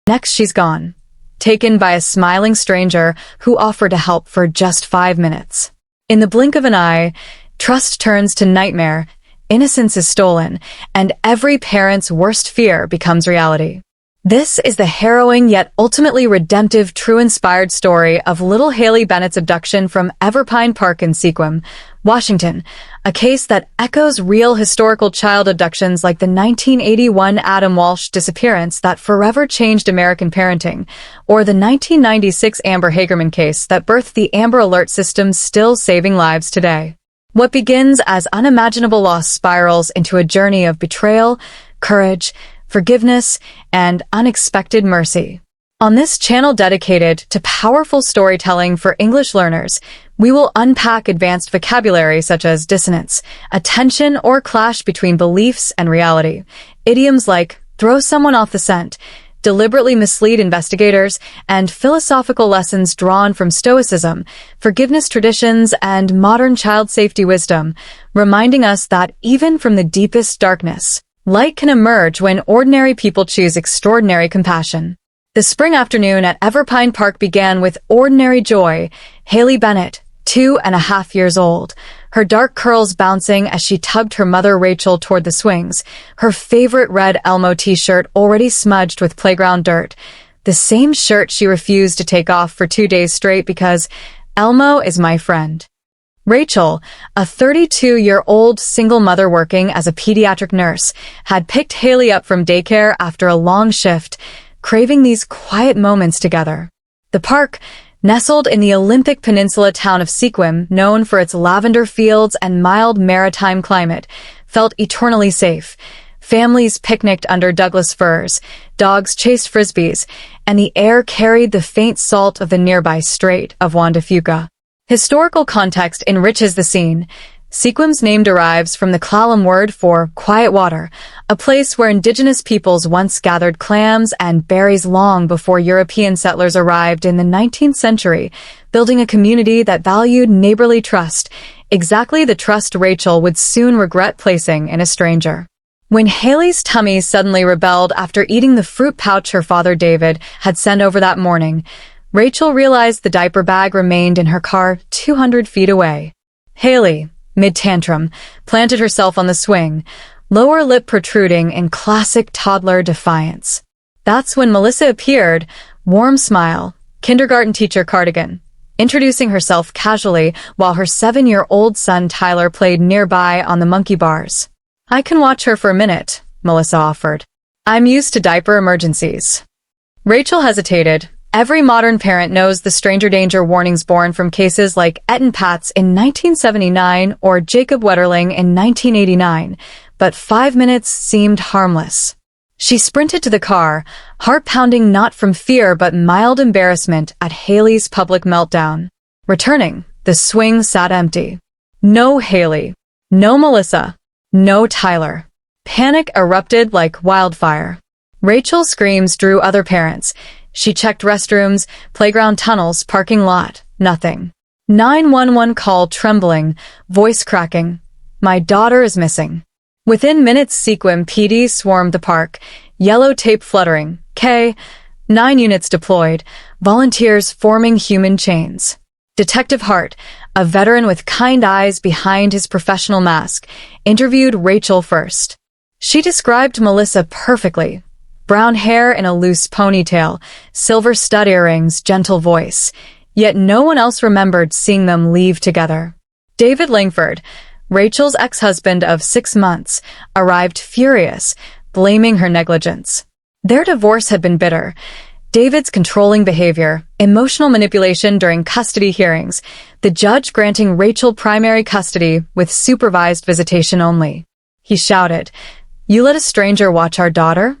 Next, she's gone, taken by a smiling stranger who offered to help for just 5 minutes. In the blink of an eye, trust turns to nightmare, innocence is stolen, and every parent's worst fear becomes reality. This is the harrowing yet ultimately redemptive true-inspired story of little Haley Bennett's abduction from Everpine Park in Sequim, Washington, a case that echoes real historical child abductions like the 1981 Adam Walsh disappearance that forever changed American parenting, or the 1996 Amber Hagerman case that birthed the Amber Alert system still saving lives today. What begins as unimaginable loss spirals into a journey of betrayal, courage, forgiveness, and unexpected mercy. On this channel dedicated to powerful storytelling for English learners, we will unpack advanced vocabulary such as dissonance, a tension or clash between beliefs and reality, idioms like throw someone off the scent, deliberately mislead investigators, and philosophical lessons drawn from Stoicism, forgiveness traditions, and modern child safety wisdom, reminding us that even from the deepest darkness, light can emerge when ordinary people choose extraordinary compassion. The spring afternoon at Everpine Park began with ordinary joy. Haley Bennett, 2.5 years old, her dark curls bouncing as she tugged her mother Rachel toward the swings, her favorite red Elmo t-shirt already smudged with playground dirt, the same shirt she refused to take off for 2 days straight because Elmo is my friend. Rachel, a 32-year-old single mother working as a pediatric nurse, had picked Haley up from daycare after a long shift, craving these quiet moments together. The park, nestled in the Olympic Peninsula town of Sequim, known for its lavender fields and mild maritime climate, felt eternally safe. Families picnicked under Douglas firs, dogs chased frisbees, and the air carried the faint salt of the nearby Strait of Juan de Fuca. Historical context enriches the scene. Sequim's name derives from the Klallam word for quiet water, a place where indigenous peoples once gathered clams and berries long before European settlers arrived in the 19th century, building a community that valued neighborly trust, exactly the trust Rachel would soon regret placing in a stranger. When Haley's tummy suddenly rebelled after eating the fruit pouch her father David had sent over that morning, Rachel realized the diaper bag remained in her car 200 feet away. Haley, mid-tantrum, planted herself on the swing, lower lip protruding in classic toddler defiance. That's when Melissa appeared, warm smile, kindergarten teacher cardigan, introducing herself casually while her 7-year-old son Tyler played nearby on the monkey bars. "I can watch her for a minute," Melissa offered. "I'm used to diaper emergencies." Rachel hesitated. Every modern parent knows the stranger danger warnings born from cases like Etten Patz in 1979 or Jacob Wetterling in 1989, but 5 minutes seemed harmless. She sprinted to the car, heart pounding not from fear but mild embarrassment at Haley's public meltdown. Returning, the swing sat empty. No Haley. No Melissa. No Tyler. Panic erupted like wildfire. Rachel's screams drew other parents. She checked restrooms, playground tunnels, parking lot. Nothing. 911 call trembling, voice cracking. "My daughter is missing." Within minutes, Sequim PD swarmed the park, yellow tape fluttering. K-9 units deployed, volunteers forming human chains. Detective Hart, a veteran with kind eyes behind his professional mask, interviewed Rachel first. She described Melissa perfectly. Brown hair in a loose ponytail, silver stud earrings, gentle voice. Yet no one else remembered seeing them leave together. David Langford, Rachel's ex-husband of 6 months, arrived furious, blaming her negligence. Their divorce had been bitter. David's controlling behavior, emotional manipulation during custody hearings, the judge granting Rachel primary custody with supervised visitation only. He shouted, "You let a stranger watch our daughter?"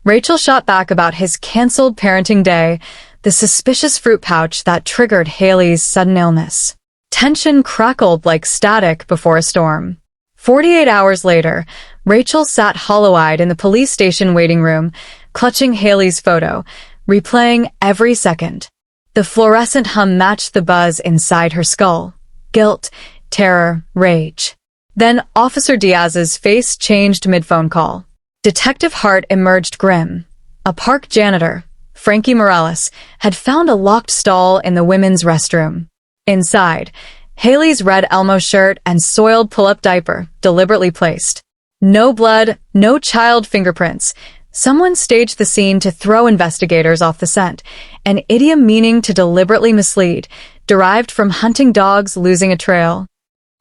Rachel shot back about his canceled parenting day, the suspicious fruit pouch that triggered Haley's sudden illness. Tension crackled like static before a storm. 48 hours later, Rachel sat hollow-eyed in the police station waiting room, clutching Haley's photo, replaying every second. The fluorescent hum matched the buzz inside her skull. Guilt, terror, rage. Then Officer Diaz's face changed mid-phone call. Detective Hart emerged grim. "A park janitor. Frankie Morales, had found a locked stall in the women's restroom. Inside, Haley's red Elmo shirt and soiled pull-up diaper, deliberately placed. No blood, no child fingerprints. Someone staged the scene to throw investigators off the scent, an idiom meaning to deliberately mislead, derived from hunting dogs losing a trail.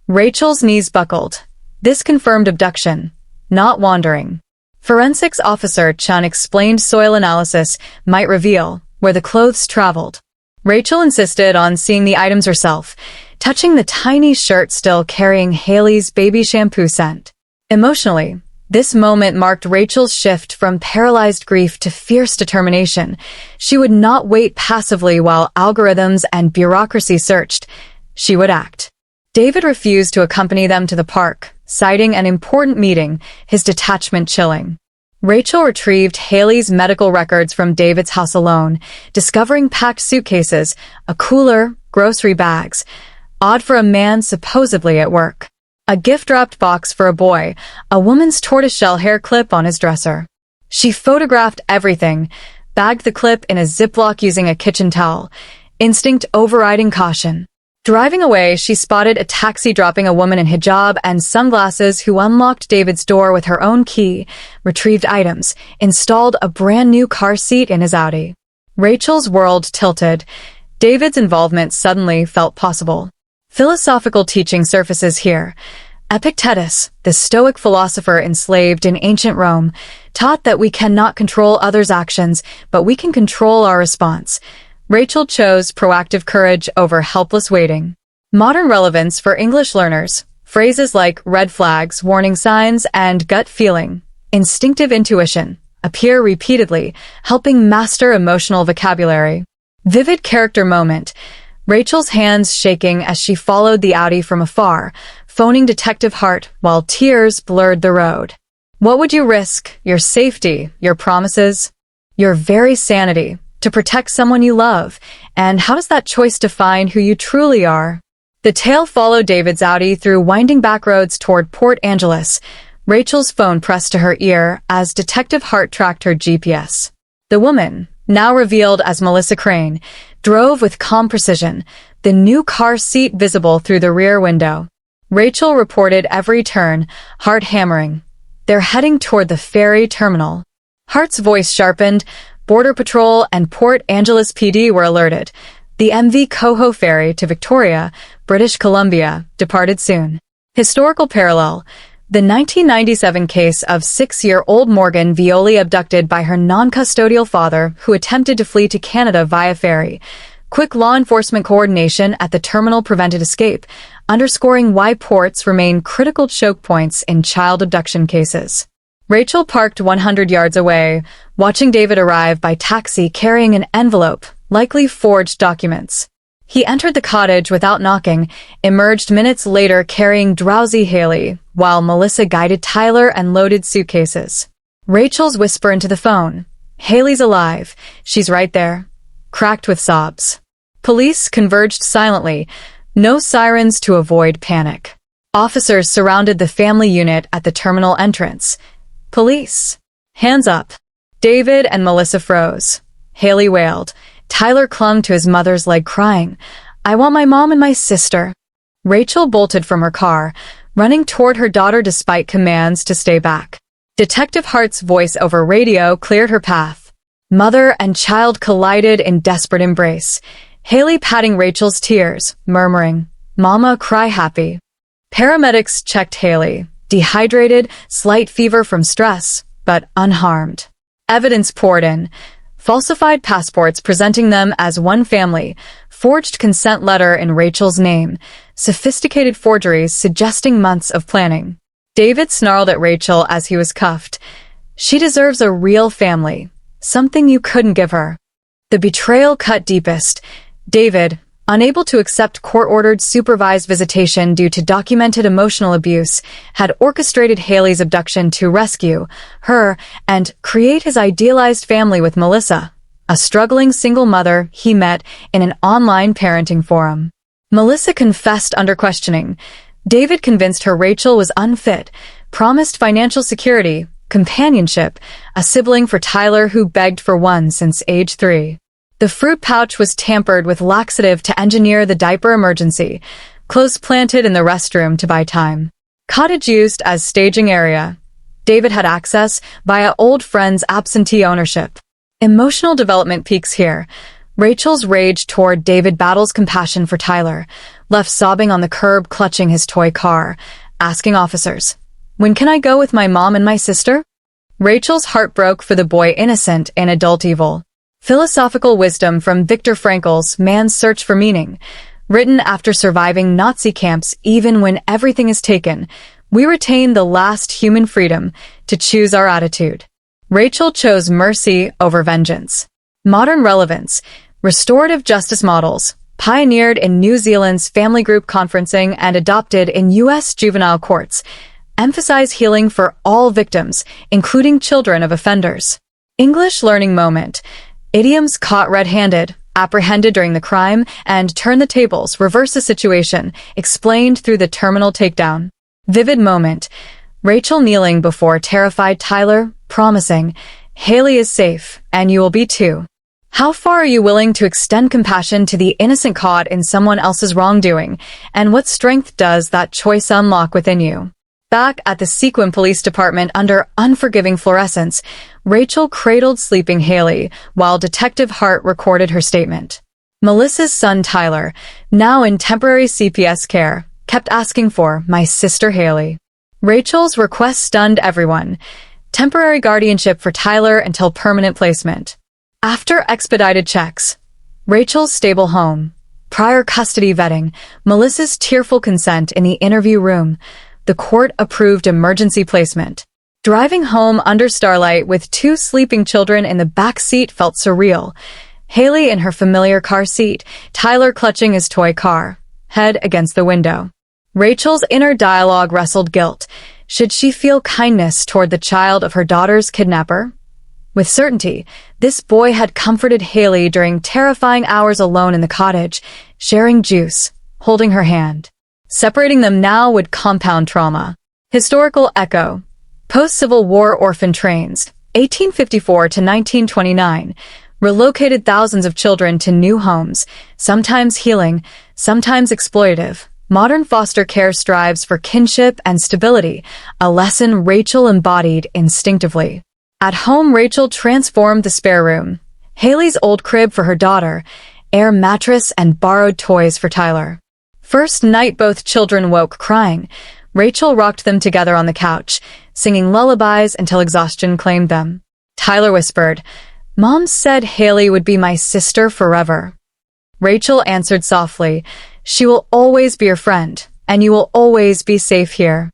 Rachel's knees buckled. This confirmed abduction, not wandering. Forensics officer Chun explained soil analysis might reveal where the clothes traveled. Rachel insisted on seeing the items herself, touching the tiny shirt still carrying Haley's baby shampoo scent. Emotionally, this moment marked Rachel's shift from paralyzed grief to fierce determination. She would not wait passively while algorithms and bureaucracy searched. She would act. David refused to accompany them to the park, citing an important meeting, his detachment chilling. Rachel retrieved Haley's medical records from David's house alone, discovering packed suitcases, a cooler, grocery bags. Odd for a man supposedly at work. A gift-wrapped box for a boy, a woman's tortoiseshell hair clip on his dresser. She photographed everything, bagged the clip in a Ziploc using a kitchen towel, instinct overriding caution. Driving away, she spotted a taxi dropping a woman in hijab and sunglasses who unlocked David's door with her own key, retrieved items, installed a brand new car seat in his Audi. Rachel's world tilted. David's involvement suddenly felt possible. Philosophical teaching surfaces here. Epictetus, the Stoic philosopher enslaved in ancient Rome, taught that we cannot control others' actions, but we can control our response. Rachel chose proactive courage over helpless waiting. Modern relevance for English learners. Phrases like red flags, warning signs, and gut feeling, instinctive intuition, appear repeatedly, helping master emotional vocabulary. Vivid character moment. Rachel's hands shaking as she followed the Audi from afar, phoning Detective Hart while tears blurred the road. What would you risk? Your safety, your promises, your very sanity, to protect someone you love? And how does that choice define who you truly are? The tale followed David's Audi through winding back roads toward Port Angeles. Rachel's phone pressed to her ear as Detective Hart tracked her GPS. The woman, now revealed as Melissa Crane, drove with calm precision, the new car seat visible through the rear window. Rachel reported every turn, Hart hammering. They're heading toward the ferry terminal. Hart's voice sharpened. Border Patrol and Port Angeles PD were alerted. The MV Coho ferry to Victoria, British Columbia, departed soon. Historical parallel. The 1997 case of 6-year-old Morgan Violi abducted by her non-custodial father who attempted to flee to Canada via ferry. Quick law enforcement coordination at the terminal prevented escape, underscoring why ports remain critical choke points in child abduction cases. Rachel parked 100 yards away, watching David arrive by taxi carrying an envelope, likely forged documents. He entered the cottage without knocking, emerged minutes later carrying drowsy Haley, while Melissa guided Tyler and loaded suitcases. Rachel's whisper into the phone. Haley's alive. She's right there. Cracked with sobs. Police converged silently, no sirens to avoid panic. Officers surrounded the family unit at the terminal entrance. Police. Hands up. David and Melissa froze. Haley wailed. Tyler clung to his mother's leg crying, I want my mom and my sister. Rachel bolted from her car, running toward her daughter despite commands to stay back. Detective Hart's voice over radio cleared her path. Mother and child collided in desperate embrace. Haley patting Rachel's tears, murmuring, Mama, cry happy. Paramedics checked Haley. Dehydrated, slight fever from stress, but unharmed. Evidence poured in. Falsified passports presenting them as one family, forged consent letter in Rachel's name, sophisticated forgeries suggesting months of planning. David snarled at Rachel as he was cuffed. She deserves a real family, something you couldn't give her. The betrayal cut deepest. David, unable to accept court-ordered supervised visitation due to documented emotional abuse, had orchestrated Haley's abduction to rescue her and create his idealized family with Melissa, a struggling single mother he met in an online parenting forum. Melissa confessed under questioning. David convinced her Rachel was unfit, promised financial security, companionship, a sibling for Tyler who begged for one since age 3. The fruit pouch was tampered with laxative to engineer the diaper emergency, clothes planted in the restroom to buy time. Cottage used as staging area. David had access via old friends' absentee ownership. Emotional development peaks here. Rachel's rage toward David battles compassion for Tyler, left sobbing on the curb clutching his toy car, asking officers, "When can I go with my mom and my sister?" Rachel's heart broke for the boy innocent in adult evil. Philosophical wisdom from Viktor Frankl's Man's Search for Meaning. Written after surviving Nazi camps, even when everything is taken, we retain the last human freedom to choose our attitude. Rachel chose mercy over vengeance. Modern relevance. Restorative justice models, pioneered in New Zealand's family group conferencing and adopted in U.S. juvenile courts, emphasize healing for all victims, including children of offenders. English learning moment. Idioms caught red-handed, apprehended during the crime, and turn the tables, reverse the situation, explained through the terminal takedown. Vivid moment. Rachel kneeling before terrified Tyler, promising, "Haley is safe, and you will be too." How far are you willing to extend compassion to the innocent caught in someone else's wrongdoing, and what strength does that choice unlock within you? Back at the Sequim Police Department under unforgiving fluorescence, Rachel cradled sleeping Haley while Detective Hart recorded her statement. Melissa's son Tyler, now in temporary CPS care, kept asking for "my sister Haley." Rachel's request stunned everyone. Temporary guardianship for Tyler until permanent placement. After expedited checks, Rachel's stable home, prior custody vetting, Melissa's tearful consent in the interview room, the court-approved emergency placement. Driving home under starlight with 2 sleeping children in the back seat felt surreal. Haley in her familiar car seat, Tyler clutching his toy car, head against the window. Rachel's inner dialogue wrestled guilt. Should she feel kindness toward the child of her daughter's kidnapper? With certainty, this boy had comforted Haley during terrifying hours alone in the cottage, sharing juice, holding her hand. Separating them now would compound trauma. Historical echo. Post-Civil War orphan trains, 1854 to 1929, relocated thousands of children to new homes, sometimes healing, sometimes exploitative. Modern foster care strives for kinship and stability, a lesson Rachel embodied instinctively. At home, Rachel transformed the spare room, Haley's old crib for her daughter, air mattress and borrowed toys for Tyler. First night both children woke crying. Rachel rocked them together on the couch, singing lullabies until exhaustion claimed them. Tyler whispered, "Mom said Haley would be my sister forever." Rachel answered softly, "She will always be your friend, and you will always be safe here."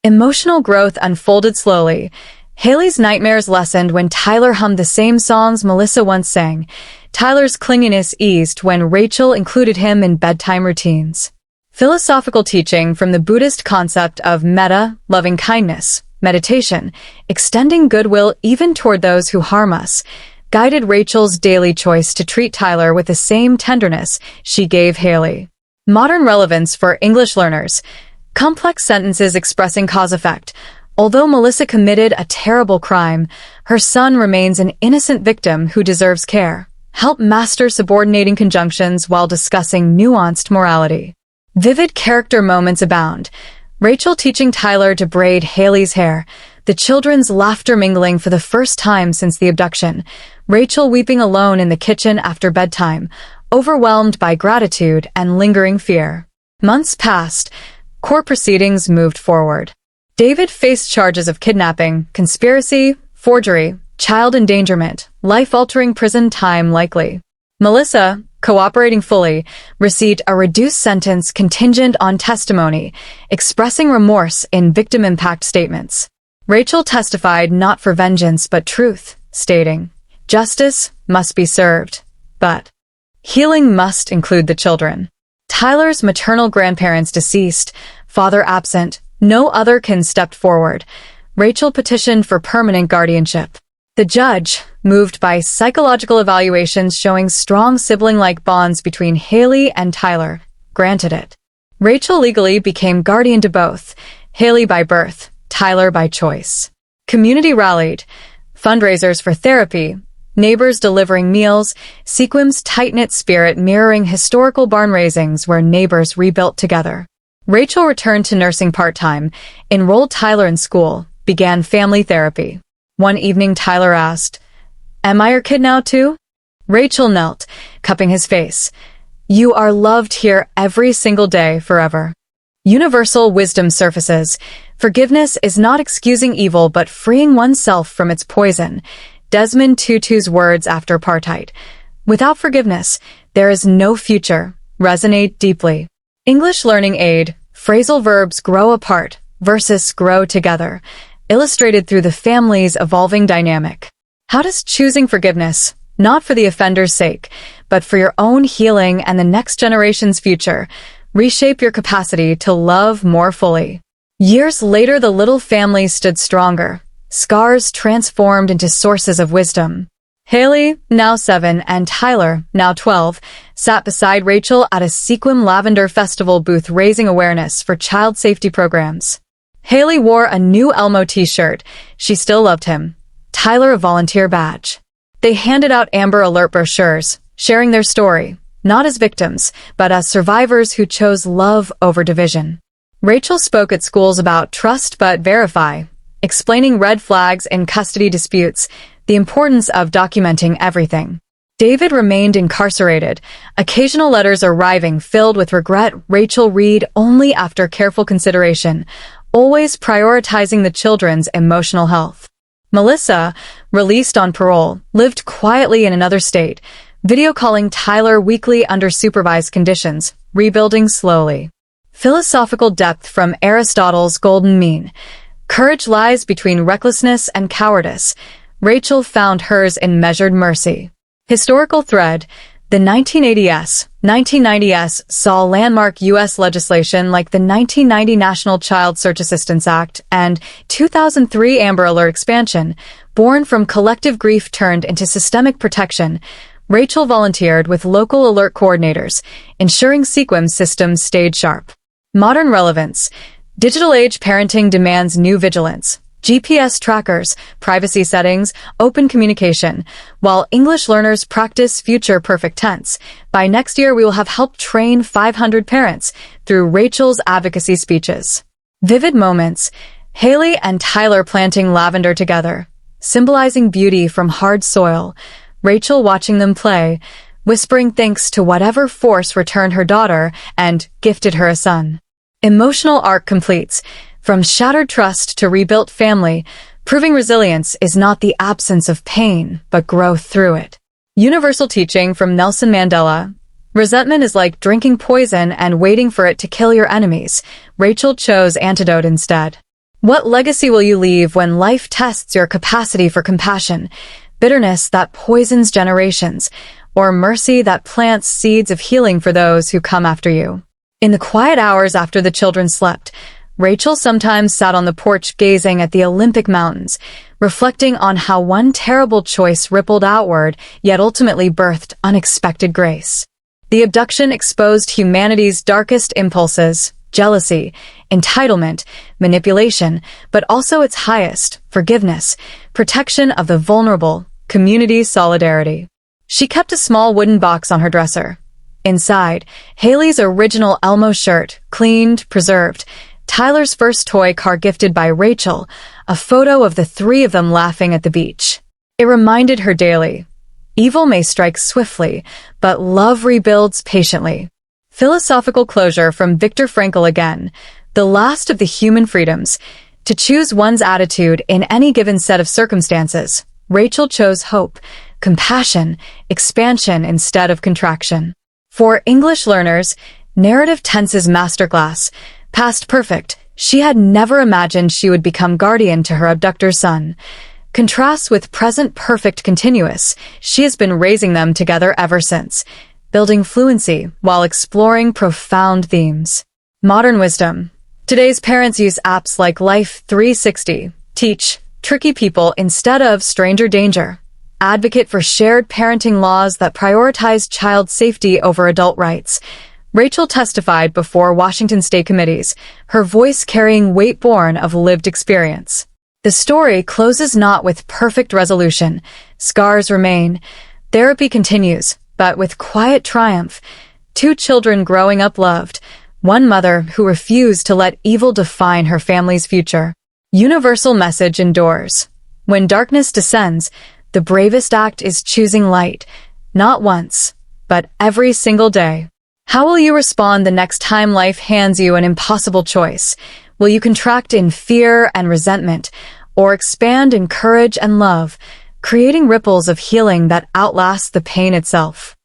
Emotional growth unfolded slowly. Haley's nightmares lessened when Tyler hummed the same songs Melissa once sang. Tyler's clinginess eased when Rachel included him in bedtime routines. Philosophical teaching from the Buddhist concept of metta, loving kindness, meditation, extending goodwill even toward those who harm us, guided Rachel's daily choice to treat Tyler with the same tenderness she gave Haley. Modern relevance for English learners. Complex sentences expressing cause-effect. Although Melissa committed a terrible crime, her son remains an innocent victim who deserves care. Help master subordinating conjunctions while discussing nuanced morality. Vivid character moments abound. Rachel teaching Tyler to braid Haley's hair, the children's laughter mingling for the first time since the abduction, Rachel weeping alone in the kitchen after bedtime, overwhelmed by gratitude and lingering fear. Months passed. Court proceedings moved forward. David faced charges of kidnapping, conspiracy, forgery, child endangerment, life-altering prison time likely. Melissa, cooperating fully, received a reduced sentence contingent on testimony, expressing remorse in victim impact statements. Rachel testified not for vengeance but truth, stating, "Justice must be served, but healing must include the children." Tyler's maternal grandparents deceased, father absent, no other kin stepped forward. Rachel petitioned for permanent guardianship. The judge, moved by psychological evaluations showing strong sibling-like bonds between Haley and Tyler, granted it. Rachel legally became guardian to both, Haley by birth, Tyler by choice. Community rallied. Fundraisers for therapy, neighbors delivering meals, Sequim's tight-knit spirit mirroring historical barn raisings where neighbors rebuilt together. Rachel returned to nursing part-time, enrolled Tyler in school, began family therapy. One evening Tyler asked, "Am I your kid now too?" Rachel knelt, cupping his face. "You are loved here every single day, forever." Universal wisdom surfaces. Forgiveness is not excusing evil but freeing oneself from its poison. Desmond Tutu's words after apartheid. Without forgiveness, there is no future. Resonate deeply. English learning aid. Phrasal verbs grow apart, versus grow together. Illustrated through the family's evolving dynamic. How does choosing forgiveness, not for the offender's sake, but for your own healing and the next generation's future, reshape your capacity to love more fully? Years later, the little family stood stronger. Scars transformed into sources of wisdom. Haley, now 7, and Tyler, now 12, sat beside Rachel at a Sequim Lavender Festival booth raising awareness for child safety programs. Haley wore a new Elmo t-shirt. She still loved him. Tyler a volunteer badge. They handed out Amber Alert brochures, sharing their story, not as victims, but as survivors who chose love over division. Rachel spoke at schools about trust but verify, explaining red flags in custody disputes, the importance of documenting everything. David remained incarcerated, occasional letters arriving filled with regret. Rachel read only after careful consideration, always prioritizing the children's emotional health. Melissa, released on parole, lived quietly in another state, video calling Tyler weekly under supervised conditions, rebuilding slowly. Philosophical depth from Aristotle's Golden Mean. Courage lies between recklessness and cowardice. Rachel found hers in measured mercy. Historical thread. The 1990s saw landmark U.S. legislation like the 1990 National Child Search Assistance Act and 2003 Amber Alert expansion, born from collective grief turned into systemic protection. Rachel volunteered with local alert coordinators, ensuring Sequim's systems stayed sharp. Modern relevance. Digital age parenting demands new vigilance. GPS trackers, privacy settings, open communication, while English learners practice future perfect tense. By next year, we will have helped train 500 parents through Rachel's advocacy speeches. Vivid moments. Haley and Tyler planting lavender together, symbolizing beauty from hard soil. Rachel watching them play, whispering thanks to whatever force returned her daughter and gifted her a son. Emotional arc completes. From shattered trust to rebuilt family, proving resilience is not the absence of pain, but growth through it. Universal teaching from Nelson Mandela. Resentment is like drinking poison and waiting for it to kill your enemies. Rachel chose antidote instead. What legacy will you leave when life tests your capacity for compassion? Bitterness that poisons generations, or mercy that plants seeds of healing for those who come after you. In the quiet hours after the children slept, Rachel sometimes sat on the porch gazing at the Olympic mountains, reflecting on how one terrible choice rippled outward, yet ultimately birthed unexpected grace. The abduction exposed humanity's darkest impulses, jealousy, entitlement, manipulation, but also its highest, forgiveness, protection of the vulnerable, community solidarity. She kept a small wooden box on her dresser. Inside, Haley's original Elmo shirt, cleaned, preserved, Tyler's first toy car gifted by Rachel, a photo of the three of them laughing at the beach. It reminded her daily, evil may strike swiftly, but love rebuilds patiently. Philosophical closure from Viktor Frankl again, the last of the human freedoms, to choose one's attitude in any given set of circumstances. Rachel chose hope, compassion, expansion instead of contraction. For English learners, narrative tenses masterclass. Past perfect, she had never imagined she would become guardian to her abductor's son. Contrasts with present perfect continuous, she has been raising them together ever since, building fluency while exploring profound themes. Modern wisdom. Today's parents use apps like Life 360, teach tricky people instead of stranger danger. Advocate for shared parenting laws that prioritize child safety over adult rights. Rachel testified before Washington state committees, her voice carrying weight born of lived experience. The story closes not with perfect resolution. Scars remain. Therapy continues, but with quiet triumph. Two children growing up loved. One mother who refused to let evil define her family's future. Universal message endures. When darkness descends, the bravest act is choosing light. Not once, but every single day. How will you respond the next time life hands you an impossible choice? Will you contract in fear and resentment, or expand in courage and love, creating ripples of healing that outlast the pain itself?